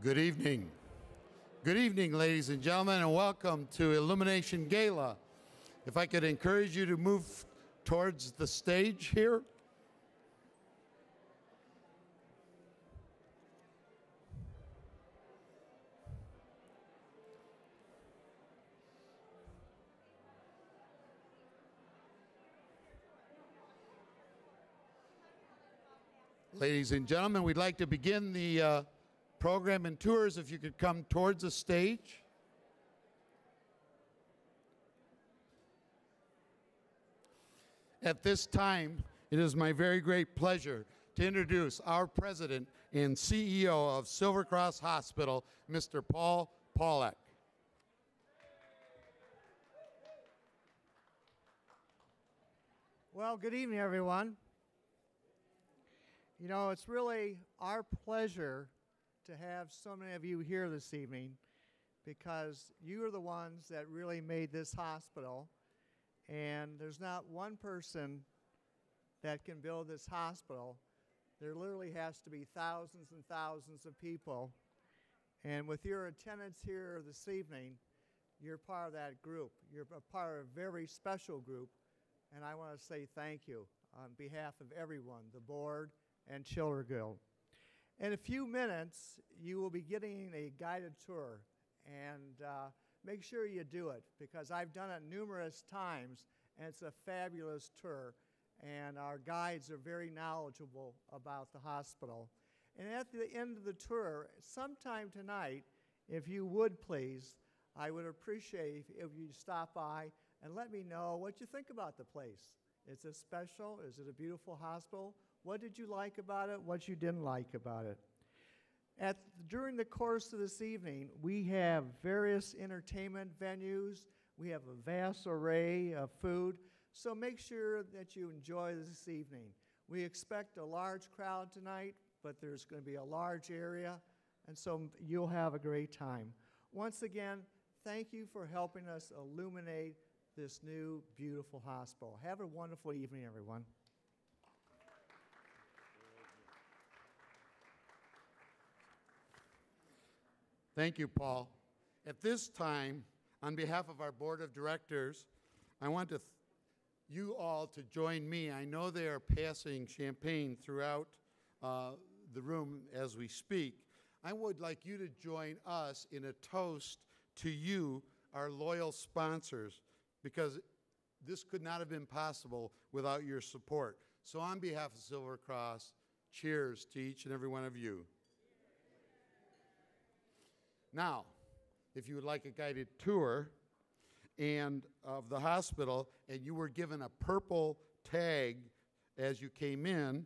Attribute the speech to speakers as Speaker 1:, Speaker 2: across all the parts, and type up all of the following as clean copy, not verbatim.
Speaker 1: Good evening. Good evening, ladies and gentlemen, and welcome to Illumination Gala. If I could encourage you to move towards the stage here. Ladies and gentlemen, we'd like to begin the program and tours. If you could come towards the stage. At this time, it is my very great pleasure to introduce our president and CEO of Silver Cross Hospital, Mr. Paul Pawlak.
Speaker 2: Well, good evening, everyone. You know, it's really our pleasure to have so many of you here this evening because you are the ones that really made this hospital, and there's not one person that can build this hospital. There literally has to be thousands and thousands of people, and with your attendance here this evening, you're part of that group. You're a part of a very special group, and I want to say thank you on behalf of everyone, the board and Childerguild. In a few minutes, you will be getting a guided tour, and make sure you do it because I've done it numerous times, and it's a fabulous tour, and our guides are very knowledgeable about the hospital. And at the end of the tour, sometime tonight, if you would please, I would appreciate if you stop by and let me know what you think about the place. Is it special? Is it a beautiful hospital? What did you like about it? What you didn't like about it? During the course of this evening, we have various entertainment venues. We have a vast array of food. So make sure that you enjoy this evening. We expect a large crowd tonight, but there's going to be a large area, and so you'll have a great time. Once again, thank you for helping us illuminate this new, beautiful hospital. Have a wonderful evening, everyone.
Speaker 1: Thank you, Paul. At this time, on behalf of our board of directors, I want you all to join me. I know they are passing champagne throughout the room as we speak. I would like you to join us in a toast to you, our loyal sponsors, because this could not have been possible without your support. So on behalf of Silver Cross, cheers to each and every one of you. Now, if you would like a guided tour of the hospital and you were given a purple tag as you came in,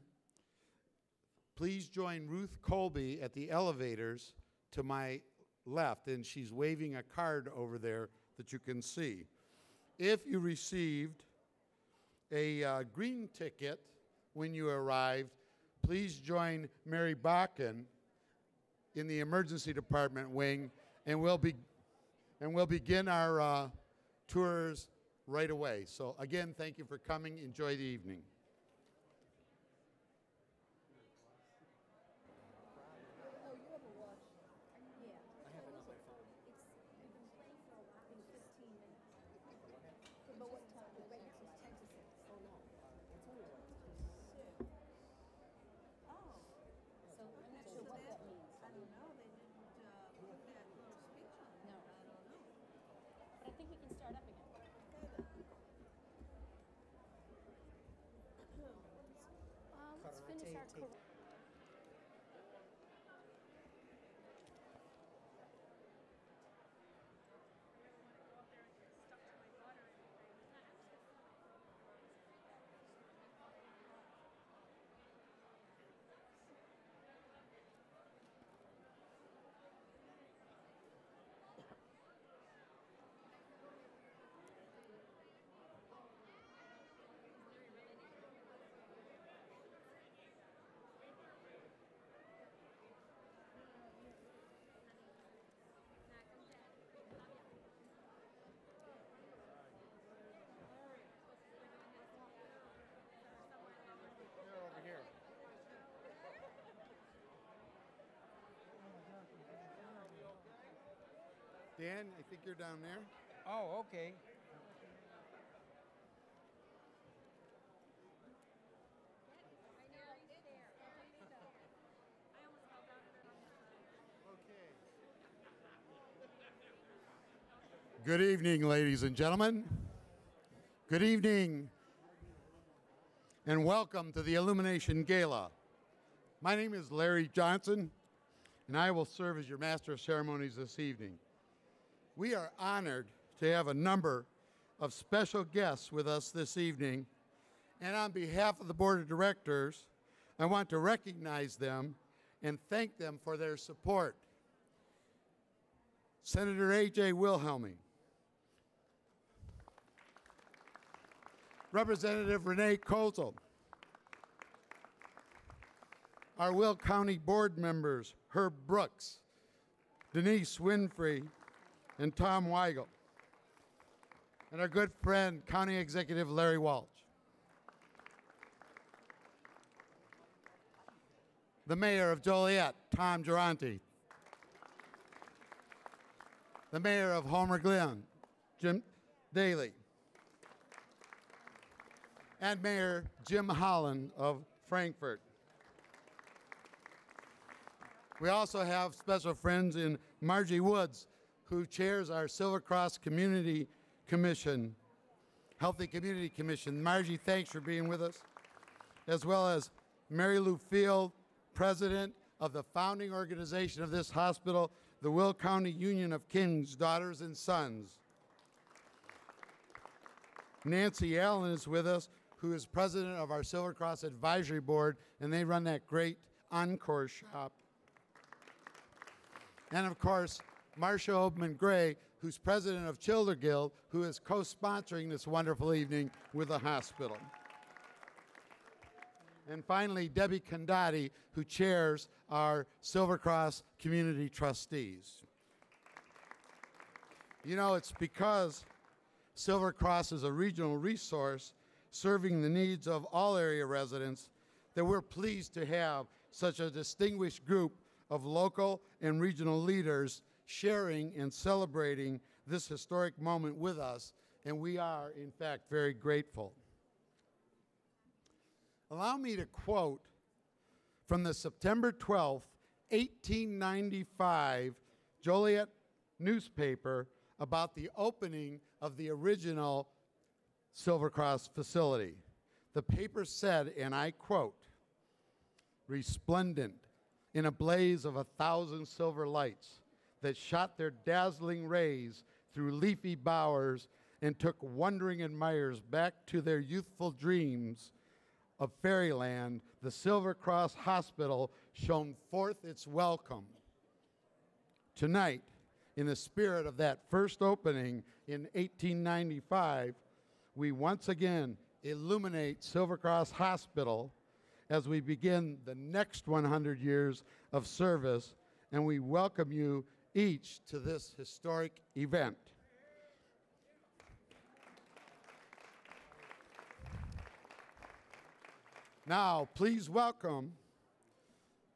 Speaker 1: please join Ruth Colby at the elevators to my left, and she's waving a card over there that you can see. If you received a green ticket when you arrived, please join Mary Bakken in the emergency department wing, and we'll begin our tours right away. So again, thank you for coming. Enjoy the evening. Dan, I think you're down there.
Speaker 3: Oh, okay.
Speaker 1: Good evening, ladies and gentlemen. Good evening, and welcome to the Illumination Gala. My name is Larry Johnson, and I will serve as your Master of Ceremonies this evening. We are honored to have a number of special guests with us this evening, and on behalf of the Board of Directors, I want to recognize them and thank them for their support. Senator A.J. Wilhelming, Representative Renee Kozel, our Will County Board members, Herb Brooks, Denise Winfrey, and Tom Weigel, and our good friend, County Executive Larry Walsh. The Mayor of Joliet, Tom Durante. The Mayor of Homer Glen, Jim Daly. And Mayor Jim Holland of Frankfort. We also have special friends in Margie Woods, who chairs our Silver Cross Community Commission, Healthy Community Commission. Margie, thanks for being with us. As well as Mary Lou Field, President of the founding organization of this hospital, the Will County Union of Kings, Daughters, and Sons. Nancy Allen is with us, who is president of our Silver Cross Advisory Board, and they run that great Encore shop. And of course, Marcia Obman Gray, who's president of Childerguild, who is co-sponsoring this wonderful evening with the hospital. And finally, Debbie Condati, who chairs our Silver Cross Community Trustees. You know, it's because Silver Cross is a regional resource serving the needs of all area residents that we're pleased to have such a distinguished group of local and regional leaders sharing and celebrating this historic moment with us, and we are, in fact, very grateful. Allow me to quote from the September 12th, 1895 Joliet newspaper about the opening of the original Silver Cross facility. The paper said, and I quote, "Resplendent in a blaze of 1,000 silver lights that shot their dazzling rays through leafy bowers and took wondering admirers back to their youthful dreams of fairyland, the Silver Cross Hospital shone forth its welcome. Tonight, in the spirit of that first opening in 1895, we once again illuminate Silver Cross Hospital as we begin the next 100 years of service, and we welcome you each to this historic event." Now, please welcome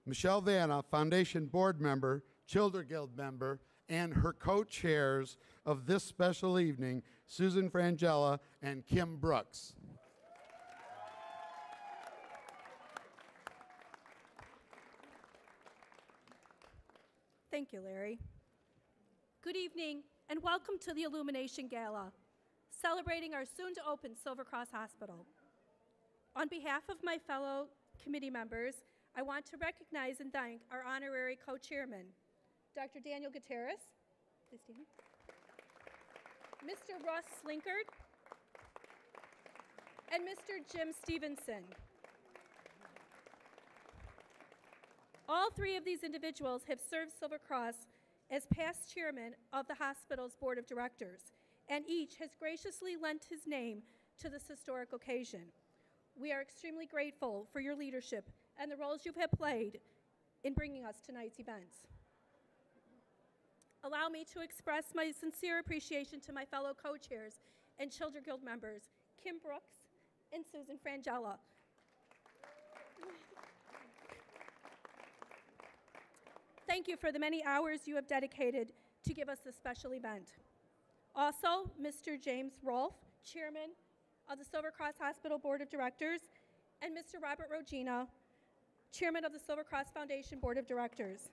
Speaker 1: Michele Vana, Foundation Board member, Childerguild member, and her co-chairs of this special evening, Susan Frangella and Kim Brooks.
Speaker 4: Thank you, Larry. Good evening, and welcome to the Illumination Gala, celebrating our soon-to-open Silver Cross Hospital. On behalf of my fellow committee members, I want to recognize and thank our honorary co-chairman, Dr. Daniel Gutierrez, please stand, Mr. Russ Slinkard, and Mr. James Stephenson. All three of these individuals have served Silver Cross as past chairman of the hospital's board of directors, and each has graciously lent his name to this historic occasion. We are extremely grateful for your leadership and the roles you have played in bringing us tonight's events. Allow me to express my sincere appreciation to my fellow co-chairs and Childerguild members, Kim Brooks and Susan Frangella. Thank you for the many hours you have dedicated to give us this special event. Also, Mr. James Roolf, Chairman of the Silver Cross Hospital Board of Directors, and Mr. Robert Rogina, Chairman of the Silver Cross Foundation Board of Directors.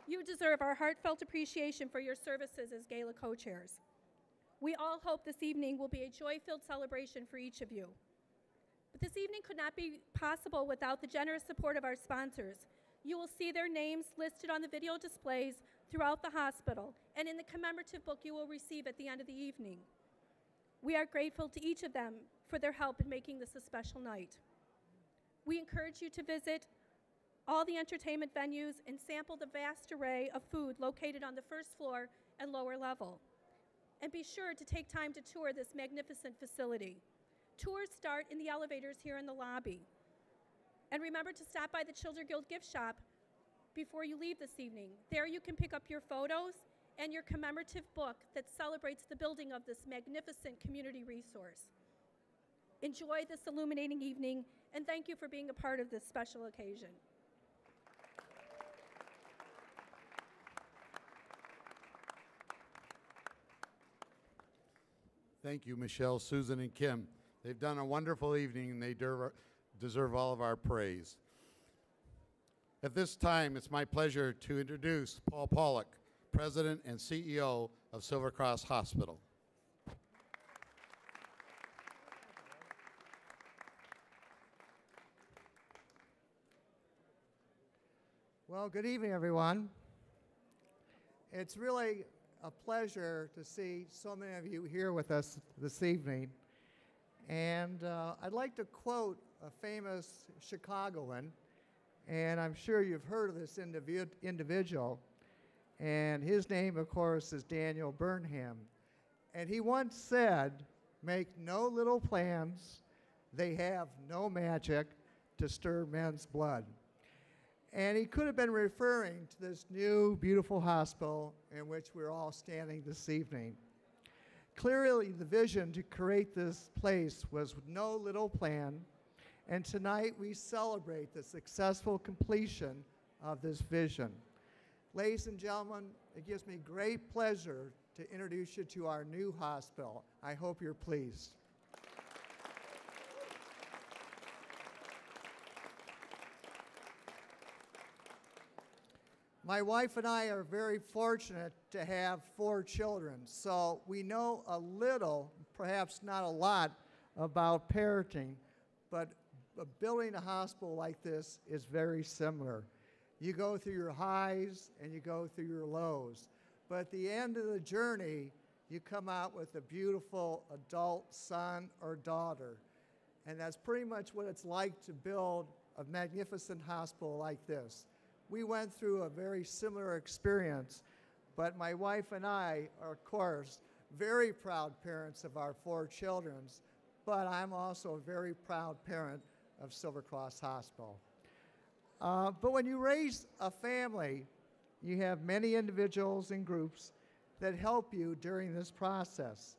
Speaker 4: You deserve our heartfelt appreciation for your services as Gala co-chairs. We all hope this evening will be a joy-filled celebration for each of you. But this evening could not be possible without the generous support of our sponsors. You will see their names listed on the video displays throughout the hospital and in the commemorative book you will receive at the end of the evening. We are grateful to each of them for their help in making this a special night. We encourage you to visit all the entertainment venues and sample the vast array of food located on the first floor and lower level. And be sure to take time to tour this magnificent facility. Tours start in the elevators here in the lobby. And remember to stop by the Childerguild gift shop before you leave this evening. There you can pick up your photos and your commemorative book that celebrates the building of this magnificent community resource. Enjoy this illuminating evening, and thank you for being a part of this special occasion.
Speaker 1: Thank you, Michelle, Susan, and Kim. They've done a wonderful evening, and they deserve all of our praise. At this time, it's my pleasure to introduce Paul Pawlak, President and CEO of Silver Cross Hospital.
Speaker 2: Well, good evening, everyone. It's really a pleasure to see so many of you here with us this evening. And I'd like to quote a famous Chicagoan, and I'm sure you've heard of this individual. And his name, of course, is Daniel Burnham. And he once said, "Make no little plans, they have no magic to stir men's blood." And he could have been referring to this new, beautiful hospital in which we're all standing this evening. Clearly, the vision to create this place was with no little plan, and tonight we celebrate the successful completion of this vision. Ladies and gentlemen, it gives me great pleasure to introduce you to our new hospital. I hope you're pleased. My wife and I are very fortunate to have 4 children, so we know a little, perhaps not a lot, about parenting, but building a hospital like this is very similar. You go through your highs and you go through your lows, but at the end of the journey, you come out with a beautiful adult son or daughter, and that's pretty much what it's like to build a magnificent hospital like this. We went through a very similar experience, but my wife and I are, of course, very proud parents of our 4 children, but I'm also a very proud parent of Silver Cross Hospital. But when you raise a family, you have many individuals and groups that help you during this process.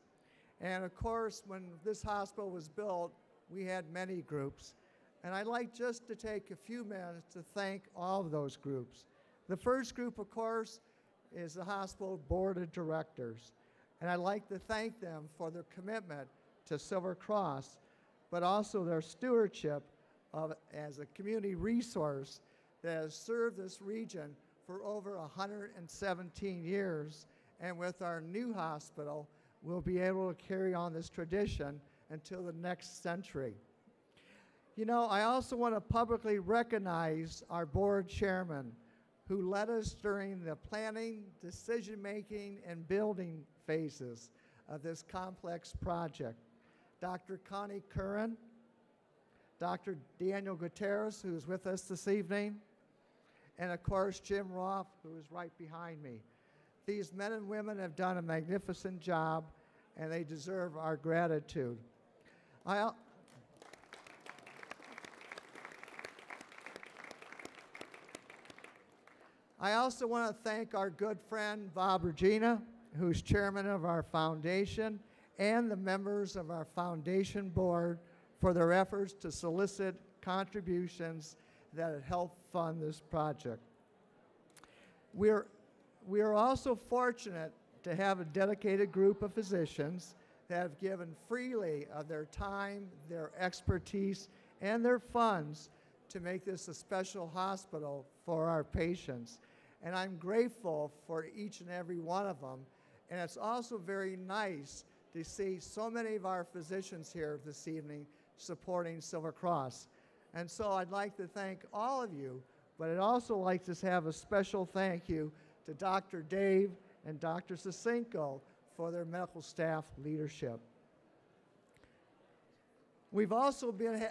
Speaker 2: And of course, when this hospital was built, we had many groups. And I'd like just to take a few minutes to thank all of those groups. The first group, of course, is the hospital board of directors. And I'd like to thank them for their commitment to Silver Cross, but also their stewardship as a community resource that has served this region for over 117 years. And with our new hospital, we'll be able to carry on this tradition until the next century. You know, I also want to publicly recognize our board chairman who led us during the planning, decision-making, and building phases of this complex project. Dr. Connie Curran, Dr. Daniel Gutierrez, who is with us this evening, and of course Jim Roth, who is right behind me. These men and women have done a magnificent job, and they deserve our gratitude. I also want to thank our good friend Bob Rogina, who's chairman of our foundation, and the members of our foundation board for their efforts to solicit contributions that help fund this project. We are also fortunate to have a dedicated group of physicians that have given freely of their time, their expertise, and their funds to make this a special hospital for our patients. And I'm grateful for each and every one of them. And it's also very nice to see so many of our physicians here this evening supporting Silver Cross. And so I'd like to thank all of you, but I'd also like to have a special thank you to Dr. Dave and Dr. Sosenko for their medical staff leadership. We've also been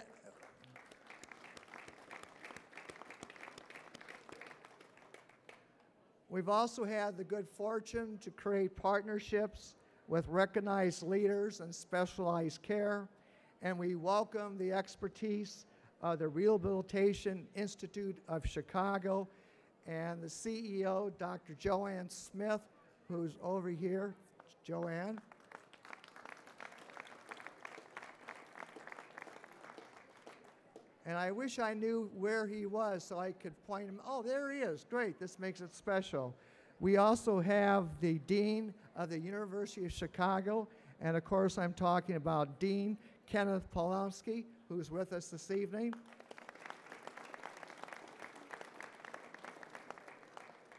Speaker 2: We've also had the good fortune to create partnerships with recognized leaders in specialized care, and we welcome the expertise of the Rehabilitation Institute of Chicago and the CEO, Dr. Joanne Smith, who's over here. Joanne. And I wish I knew where he was so I could point him. Oh, there he is. Great. This makes it special. We also have the Dean of the University of Chicago. And, of course, I'm talking about Dean Kenneth Polonsky, who's with us this evening.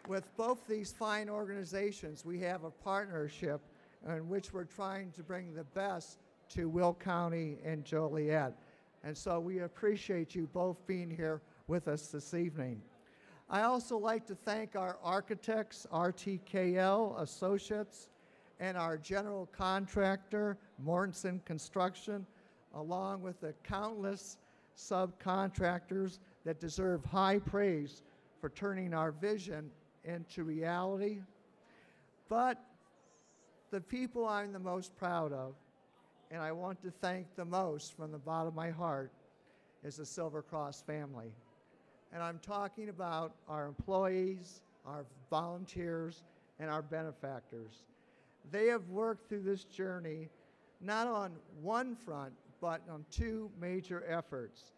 Speaker 2: With both these fine organizations, we have a partnership in which we're trying to bring the best to Will County and Joliet. And so we appreciate you both being here with us this evening. I also like to thank our architects, RTKL Associates, and our general contractor, Mortensen Construction, along with the countless subcontractors that deserve high praise for turning our vision into reality. But the people I'm the most proud of, and I want to thank the most from the bottom of my heart, is the Silver Cross family. And I'm talking about our employees, our volunteers, and our benefactors. They have worked through this journey not on one front, but on two major efforts.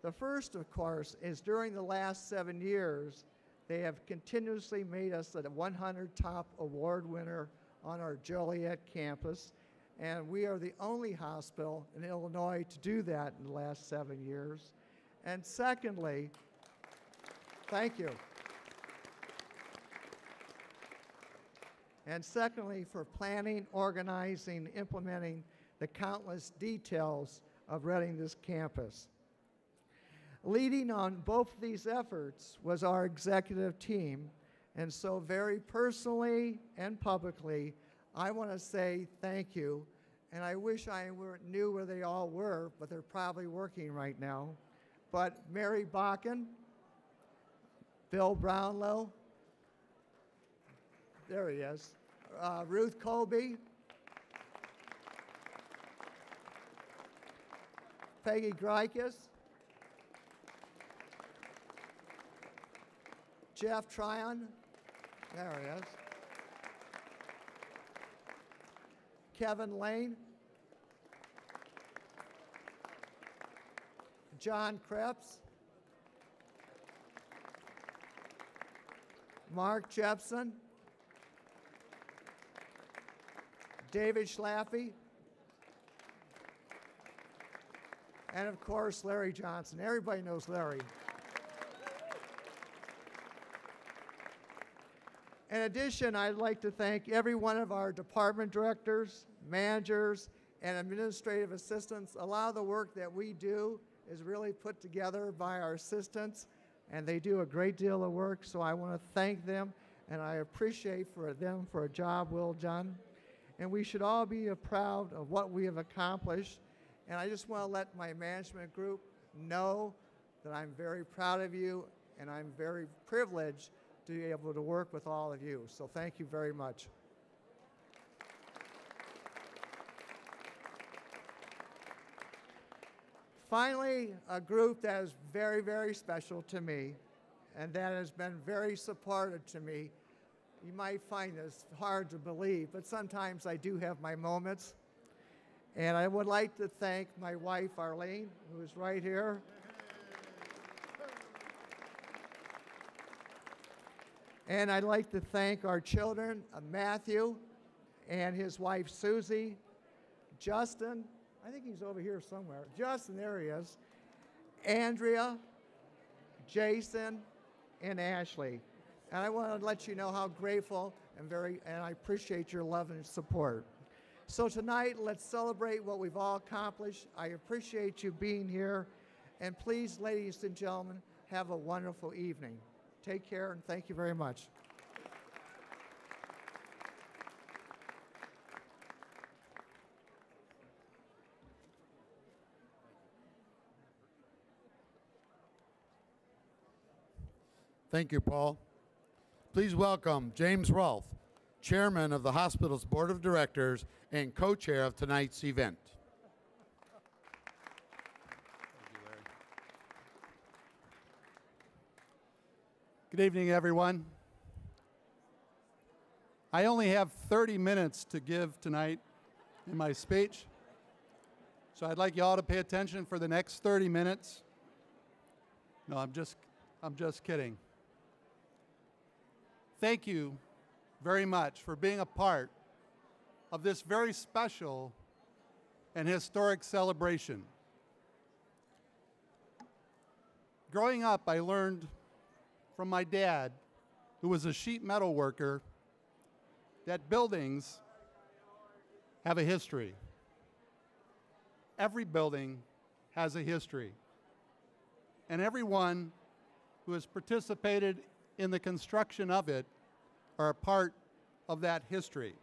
Speaker 2: The first, of course, is during the last 7 years, they have continuously made us a 100 top award winner on our Joliet campus. And we are the only hospital in Illinois to do that in the last 7 years. And secondly, thank you. And secondly, for planning, organizing, implementing the countless details of running this campus. Leading on both of these efforts was our executive team. And so very personally and publicly, I want to say thank you, and I wish I knew where they all were, but they're probably working right now. But Mary Bakken, Bill Brownlow, there he is, Ruth Colby, Peggy Greikes, Jeff Tryon, there he is, Kevin Lane, John Krebs, Mark Jepson, David Schlaffy, and of course Larry Johnson. Everybody knows Larry. In addition, I'd like to thank every one of our department directors, managers, and administrative assistants. A lot of the work that we do is really put together by our assistants, and they do a great deal of work, so I want to thank them, and I appreciate them for a job well done. And we should all be proud of what we have accomplished, and I just want to let my management group know that I'm very proud of you, and I'm very privileged to be able to work with all of you. So thank you very much. Finally, a group that is very, very special to me and that has been very supportive to me. You might find this hard to believe, but sometimes I do have my moments. And I would like to thank my wife, Arlene, who is right here. And I'd like to thank our children, Matthew and his wife Susie, Justin, I think he's over here somewhere. Justin, there he is. Andrea, Jason, and Ashley. And I want to let you know how grateful and I appreciate your love and support. So tonight, let's celebrate what we've all accomplished. I appreciate you being here. And please, ladies and gentlemen, have a wonderful evening. Take care, and thank you very much.
Speaker 1: Thank you, Paul. Please welcome James Roolf, Chairman of the hospital's Board of Directors and co-chair of tonight's event.
Speaker 3: Thank you, Larry. Good evening, everyone. I only have 30 minutes to give tonight in my speech, so I'd like you all to pay attention for the next 30 minutes. No, I'm just kidding. Thank you very much for being a part of this very special and historic celebration. Growing up, I learned from my dad, who was a sheet metal worker, that buildings have a history. Every building has a history. And everyone who has participated in the construction of it are a part of that history.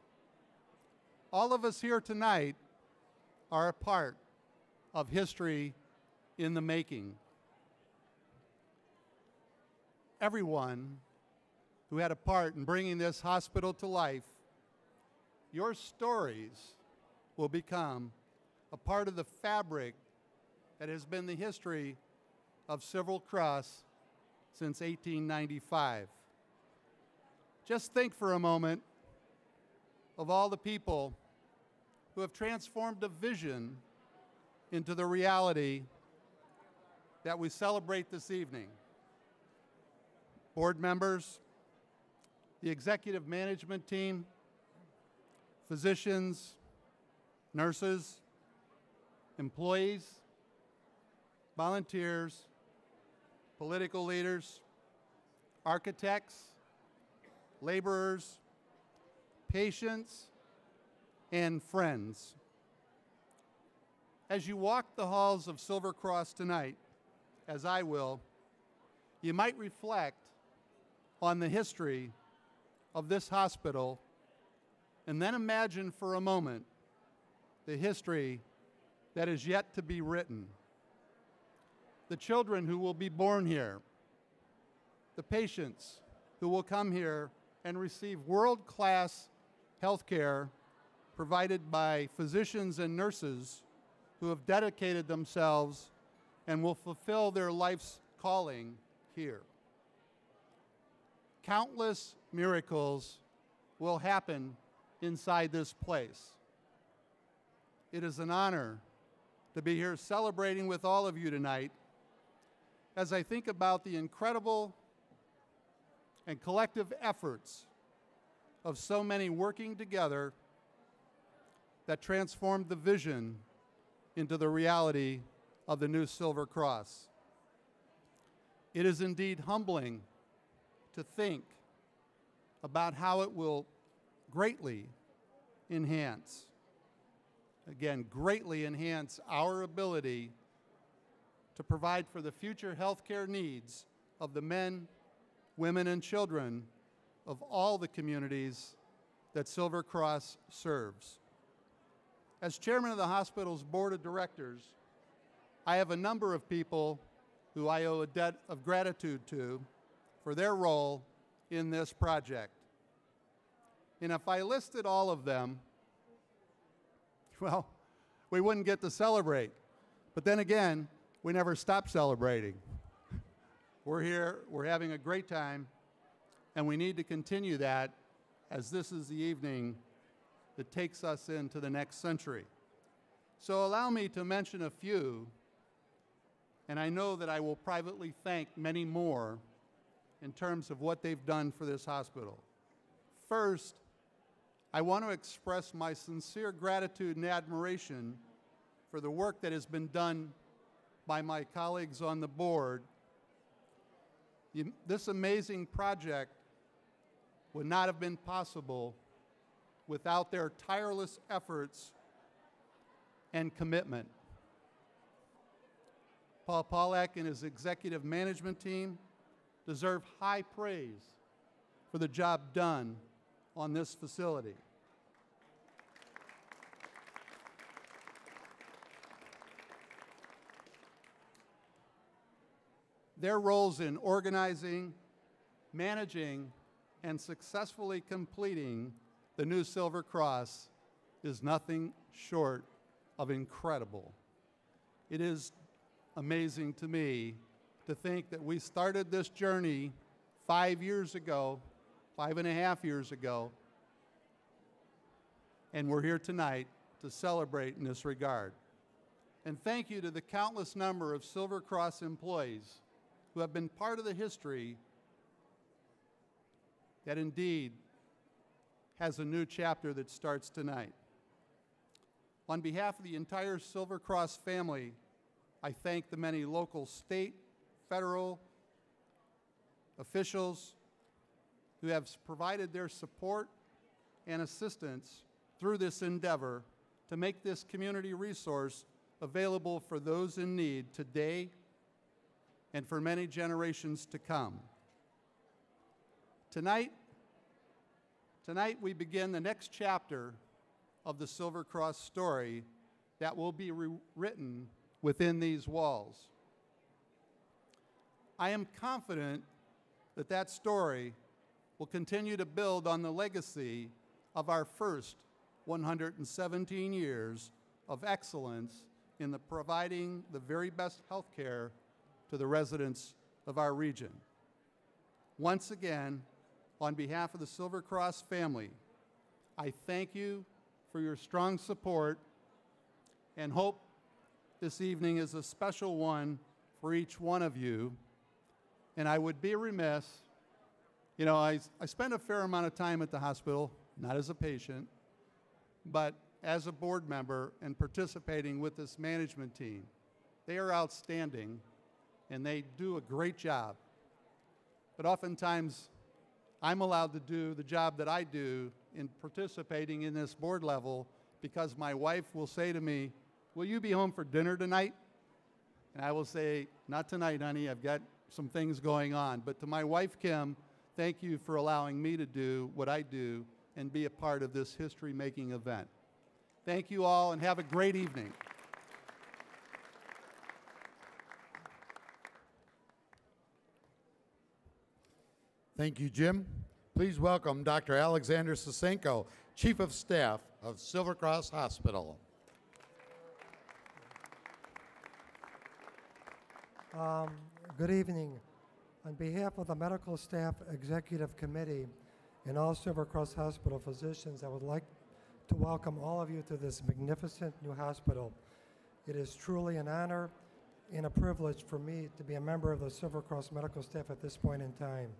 Speaker 3: All of us here tonight are a part of history in the making. Everyone who had a part in bringing this hospital to life, your stories will become a part of the fabric that has been the history of Silver Cross since 1895. Just think for a moment of all the people who have transformed a vision into the reality that we celebrate this evening. Board members, the executive management team, physicians, nurses, employees, volunteers, political leaders, architects, laborers, patients, and friends. As you walk the halls of Silver Cross tonight, as I will, you might reflect on the history of this hospital and then imagine for a moment the history that is yet to be written. The children who will be born here, the patients who will come here and receive world-class health care provided by physicians and nurses who have dedicated themselves and will fulfill their life's calling here. Countless miracles will happen inside this place. It is an honor to be here celebrating with all of you tonight as I think about the incredible and collective efforts of so many working together that transformed the vision into the reality of the new Silver Cross. It is indeed humbling to think about how it will greatly enhance, again, greatly enhance our ability to provide for the future healthcare needs of the men, women, and children of all the communities that Silver Cross serves. As chairman of the hospital's board of directors, I have a number of people who I owe a debt of gratitude to for their role in this project. And if I listed all of them, well, we wouldn't get to celebrate. But then again, we never stop celebrating. We're here, we're having a great time, and we need to continue that as this is the evening that takes us into the next century. So allow me to mention a few, and I know that I will privately thank many more in terms of what they've done for this hospital. First, I want to express my sincere gratitude and admiration for the work that has been done by my colleagues on the board. This amazing project would not have been possible without their tireless efforts and commitment. Paul Pawlak and his executive management team deserve high praise for the job done on this facility. Their roles in organizing, managing, and successfully completing the new Silver Cross is nothing short of incredible. It is amazing to me to think that we started this journey 5 years ago, 5.5 years ago, and we're here tonight to celebrate in this regard. And thank you to the countless number of Silver Cross employees who have been part of the history that indeed has a new chapter that starts tonight. On behalf of the entire Silver Cross family, I thank the many local, state, federal officials who have provided their support and assistance through this endeavor to make this community resource available for those in need today and for many generations to come. Tonight we begin the next chapter of the Silver Cross story that will be rewritten within these walls. I am confident that that story will continue to build on the legacy of our first 117 years of excellence in providing the very best health care to the residents of our region. Once again, on behalf of the Silver Cross family, I thank you for your strong support and hope this evening is a special one for each one of you. And I would be remiss, I spend a fair amount of time at the hospital, not as a patient, but as a board member and participating with this management team. They are outstanding and they do a great job. But oftentimes, I'm allowed to do the job that I do in participating in this board level because my wife will say to me, "Will you be home for dinner tonight?" And I will say, "Not tonight, honey, I've got some things going on." But to my wife, Kim, thank you for allowing me to do what I do and be a part of this history-making event. Thank you all and have a great evening.
Speaker 1: Thank you, Jim. Please welcome Dr. Alexander Sosenko, Chief of Staff of Silver Cross Hospital.
Speaker 5: Good evening. On behalf of the Medical Staff Executive Committee and all Silver Cross Hospital physicians, I would like to welcome all of you to this magnificent new hospital. It is truly an honor and a privilege for me to be a member of the Silver Cross medical staff at this point in time.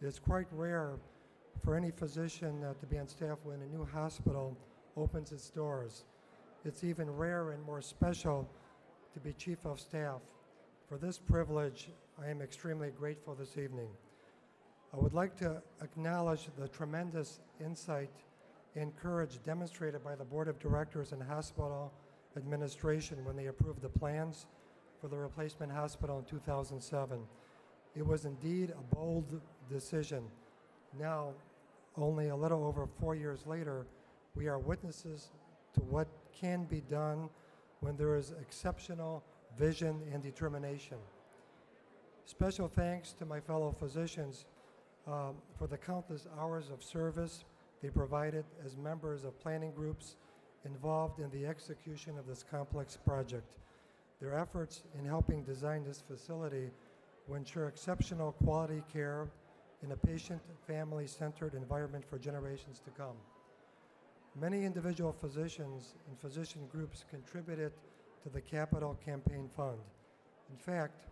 Speaker 5: It is quite rare for any physician to be on staff when a new hospital opens its doors. It's even rare and more special to be Chief of Staff. For this privilege, I am extremely grateful this evening. I would like to acknowledge the tremendous insight and courage demonstrated by the Board of Directors and Hospital Administration when they approved the plans for the replacement hospital in 2007. It was indeed a bold decision. Now, only a little over 4 years later, we are witnesses to what can be done when there is exceptional vision and determination. Special thanks to my fellow physicians for the countless hours of service they provided as members of planning groups involved in the execution of this complex project. Their efforts in helping design this facility will ensure exceptional quality care in a patient and family-centered environment for generations to come. Many individual physicians and physician groups contributed to the Capital Campaign Fund. In fact,